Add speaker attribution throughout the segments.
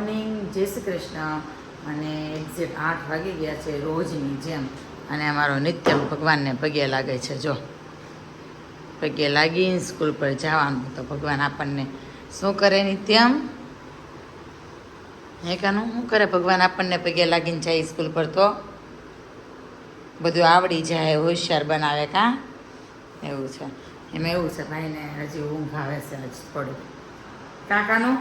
Speaker 1: Morning, જય શ્રી કૃષ્ણ. અને exact 8 વાગી ગયા છે રોજની જેમ. અને અમારો નિત્યમ ભગવાનને પગે લાગે છે. જો પગે લાગીને સ્કૂલ પર જવાનું તો ભગવાન આપણને શું કરે? નિત્યમ હે કાનું શું કરે? ભગવાન આપણને પગે લાગીને જાય સ્કૂલ પર તો બધું આવડી જાય, હોશિયાર બનાવે. કાં એવું છે? એમાં એવું છે ભાઈને હજી ઊંઘ આવે છે હજી થોડીક. કાકાનું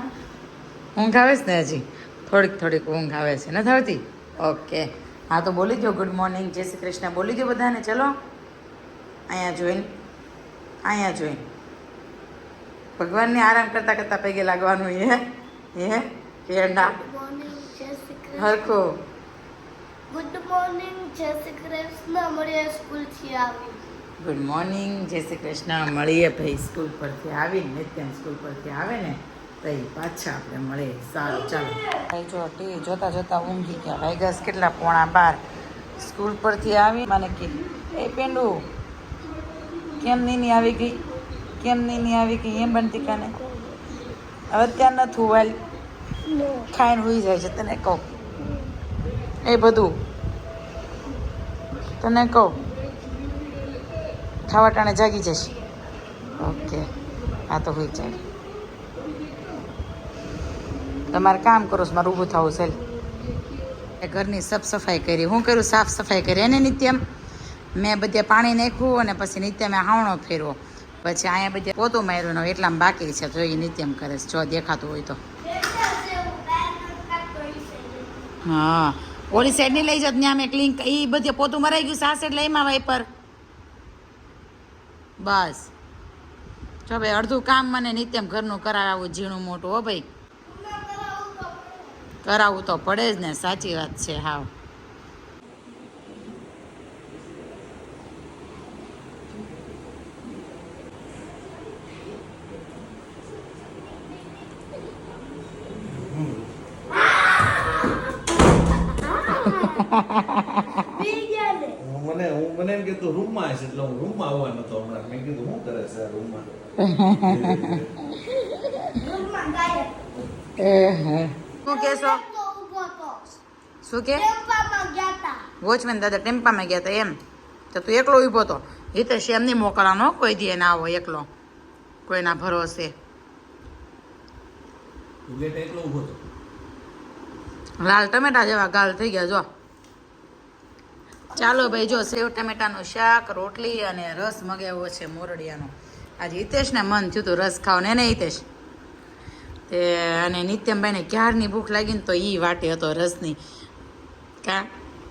Speaker 1: ઊંઘ આવે છે ને હજી થોડીક ઊંઘ આવે છે, નથી આવતી? ઓકે, હા તો બોલી દો ગુડ મોર્નિંગ, જય શ્રી કૃષ્ણ બોલી દો બધાને. ચલો અહીંયા જોઈને ભગવાનને આરામ કરતાં કરતાં પગે લાગવાનું. હે કેડા હરખો
Speaker 2: ગુડ મોર્નિંગ, જય શ્રી કૃષ્ણ. મળીએ સ્કૂલ થી આવી.
Speaker 1: ગુડ મોર્નિંગ, જય શ્રી કૃષ્ણ. મળીએ ભાઈ સ્કૂલ પરથી આવીને. નિત્યમ સ્કૂલ પરથી આવે ને તો પાછા આપણે મળીએ. સારું ચાલો ભાઈ. જો ટીવી જોતા જોતા ઊંઘી ગયા. વાગ્યા કેટલા? 11:15. સ્કૂલ પરથી આવી મને કીધું, એ પેંડુ કેમ નીની આવી ગઈ? કેમ નીની આવી ગઈ? એમ બનતી કાને હવે ત્યાં નથી વાલ ખાઈને હોઈ જાય છે. તને કહું એ બધું તને કહું ખાવા ટાણે જાગી જશે. ઓકે, હા તો હોઈ જાય. તમારે કામ કરો છો, મારે ઊભું થવું છે. ઘરની સાફ સફાઈ કરી. હું કરું? સાફ સફાઈ કરી. એને નિત્યમ મેં બધે પાણી નાખ્યું અને પછી નિત્યમે હાવણો ફેરવો. પછી અહીંયા બધે પોતું માર્યું ને એટલામાં બાકી છે. જો એ નિત્યમ કરે છે, જો દેખાતું હોય તો. હા, ઓલી સાઈડ નહીં લઈ જાત. ત્યાં મેં ક્લિંક એ બધે પોતું મરાઈ ગયું. આ સાઈડ લઈમાં વાઈપર. બસ જો ભાઈ, અડધું કામ મને નિત્યમ ઘરનું કરાવવું ઝીણું મોટું. હો ભાઈ, કરાવવું તો પડે જ ને. સાચી વાત છે. હાવ
Speaker 3: મને એમ કીધું રૂમમાં છે એટલે હું રૂમમાં આવવા નતો હમણાં. મેં કીધું શું કરે છે રૂમમાં?
Speaker 1: શું કહેશો? શું કે? વોચમેન દાદા ટેમ્પામાં ગયા હતા એમ? તો તું એકલો ઊભો હતો? એ તો એમ નહીં મોકલવાનો કોઈ દી ના આવો એકલો, કોઈના ભરોસે.
Speaker 3: ગેટ એકલો ઊભો હતો.
Speaker 1: લાલ ટમેટા જેવા ગાલ થઈ ગયા. જો ચાલો ભાઈ, જો સેવ ટમેટાનું શાક, રોટલી અને રસ મગાવ્યો છે મોરડિયાનો. આજે હિતેશને મન થયું હતું રસ ખાવાનું. એને હિતેશ તે અને નિત્યમભાઈને ક્યારની ભૂખ લાગીને તો એ વાટે હતો રસની. કા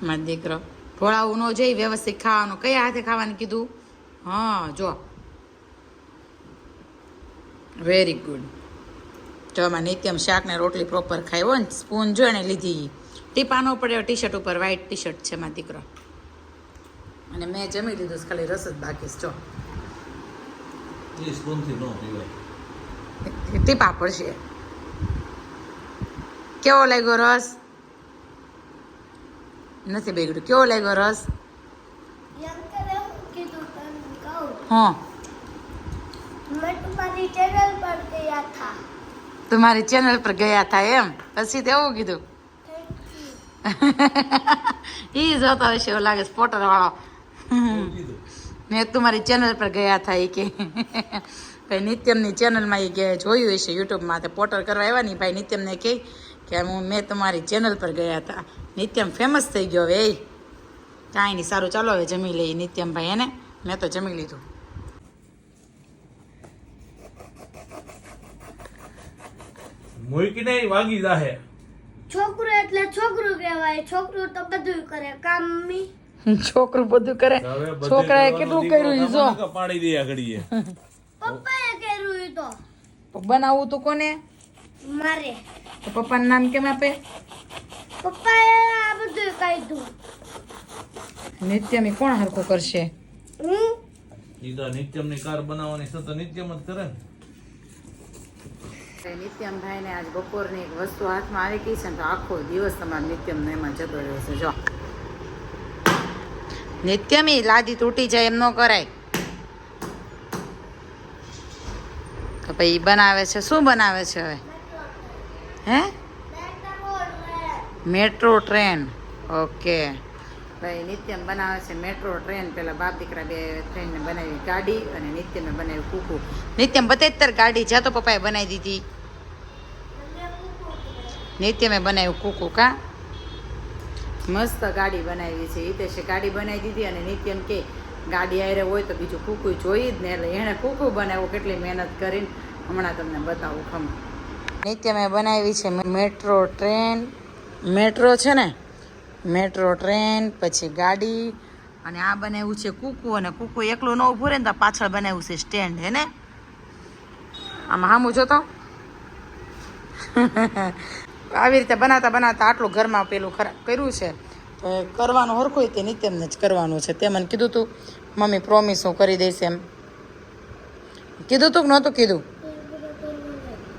Speaker 1: મારો દીકરો ભોળાવું ન જઈ, વ્યવસ્થિત ખાવાનું. કયા હાથે ખાવાનું કીધું? હા જો વેરી ગુડ. જો આમાં નિત્યમ શાક ને રોટલી પ્રોપર ખાઈ હોય ને. સ્પૂન જોઈને લીધી. ટીપા ન પડે. ટી શર્ટ ઉપર વ્હાઈટ ટી શર્ટ છે મારો દીકરો. અને મેં જમી લીધું, ખાલી રસ જ બાકી છે. જો
Speaker 3: એ સ્પૂનથી ન પીવાય.
Speaker 1: ટીપા પડશે. કેવો લાગ્યો રસ? નથી બગડ્યું. કેવો લાગ્યો રસ? હા, તમારી ચેનલ પર ગયા હતા એમ? પછી તો એવું કીધું. ઈ જોતો હશે એવું લાગે, સ્પોટર વાળો. મેં તમારી ચેનલ પર ગયા હતા એ કે ભાઈ નિત્યમની ચેનલમાં એ કે જોયું હશે યુટ્યુબમાં. તે પોટર કરવા આવ્યા ને ભાઈ નિત્યમને કહે કે મેં તમારી ચેનલ પર ગયા હતા. નિત્યમ ફેમસ થઈ ગયો હવે. એ કાંઈ નહીં, સારું ચાલો હવે જમી લઈએ નિત્યમભાઈ. એને મેં તો જમી લીધું.
Speaker 3: મોઈકી નહીં વાગી જાહે.
Speaker 2: છોકરું એટલે છોકરું કહેવાય. છોકરું તો બધું કરે કામ.
Speaker 1: છોકરું બધું કરે. છોકરાએ કેટલું કર્યું ઈ જો.
Speaker 3: પાડી દે આગળીએ.
Speaker 2: પપ્પાએ કર્યું ઈ તો.
Speaker 1: બનાવવું તો કોને?
Speaker 2: મારે.
Speaker 1: તો પપ્પાનું નામ કેમ આપે?
Speaker 2: પપ્પાએ આ બધું કાઢ્યું.
Speaker 1: નિત્યમ કોણ હરખું કરશે?
Speaker 2: હું
Speaker 3: ઈ તો નિત્યમની કાર બનાવવાની છે તો નિત્યમ જ કરે ને.
Speaker 1: નિત્યમભાઈને આજ બપોરની એક વસ્તુ હાથમાં આવી ગઈ છે ને તો આખો દિવસ તમારો નિત્યમનો એમાં જતો રહ્યો છે. જો નિત્યમી લાદી તૂટી જાય એમ ન કરાય. તો ભાઈ બનાવે છે. શું બનાવે છે હવે? હે મેટ્રો ટ્રેન. ઓકે ભાઈ નિત્યમ બનાવે છે મેટ્રો ટ્રેન. પેલા બાપ દીકરા બે ટ્રેનને બનાવી ગાડી અને નિત્યમે બનાવ્યું કુકુ. નિત્યમ બતાવી તાર ગાડી જા તો પપ્પાએ બનાવી દીધી. નિત્યમે બનાવ્યું કુકુ કા મસ્ત ગાડી બનાવી છે. હિતેશે ગાડી બનાવી દીધી અને નિત્યમ કે ગાડી આરે હોય તો બીજું કુકુ જોઈ જ ને એટલે એણે કુકુ બનાવ્યું કેટલી મહેનત કરીને હમણાં તમને બતાવું ખમ. નિત્યમે બનાવી છે મેટ્રો ટ્રેન. મેટ્રો છે ને મેટ્રો ટ્રેન પછી ગાડી અને આ બનાવ્યું છે કુકુ. અને કુકુ એકલું ન ઊભું રહે ને તો પાછળ બનાવ્યું છે સ્ટેન્ડ હે ને. આમાં સામું જોતો આવી રીતે બનાવતા બનાવતા આટલું ઘરમાં પેલું ખરાબ કર્યું છે. તો કરવાનું હરખું તે નિત્યમને જ કરવાનું છે. તે મને કીધું તું મમ્મી પ્રોમિસ હું કરી દઈશ એમ કીધું તું કે નહોતું કીધું?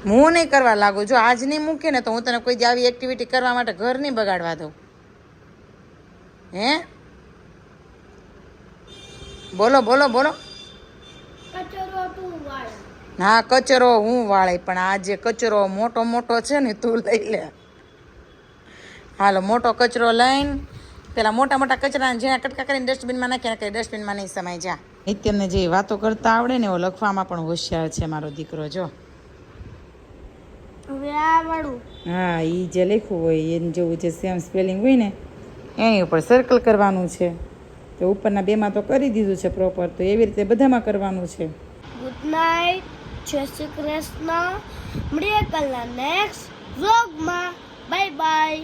Speaker 1: હું નહીં કરવા લાગુ. જો આજ નહીં મૂકે ને તો હું તને કોઈ દી આવી એક્ટિવિટી કરવા માટે ઘર નહીં બગાડવા દઉં. હે બોલો બોલો બોલો.
Speaker 2: કચરો તું વાળ.
Speaker 1: હા કચરો હું વાળે પણ આ જે કચરો મોટો મોટો છે ને તું લઈ લે. હાલો મોટો કચરો લઈને પેલા મોટા મોટા કચરાને જ્યાં કટકા કરીને ડસ્ટબિનમાં નાખીને કે ડસ્ટબિનમાં નહીં સમાય જા. નિત્યમને જે વાતો કરતા આવડે ને એવો લખવામાં પણ હોશિયાર છે મારો દીકરો. જો
Speaker 2: હવે આ વાળું.
Speaker 1: હા એ જે લખ્યું હોય એનું જેવું જે સેમ સ્પેલિંગ હોય ને એની ઉપર સર્કલ કરવાનું છે. તો ઉપરના બેમાં તો કરી દીધું છે પ્રોપર. તો એવી રીતે બધામાં કરવાનું છે.
Speaker 2: Good night. જય શ્રી કૃષ્ણ. મળીએ કાલના નેક્સ્ટ વ્લોગમાં. Bye bye.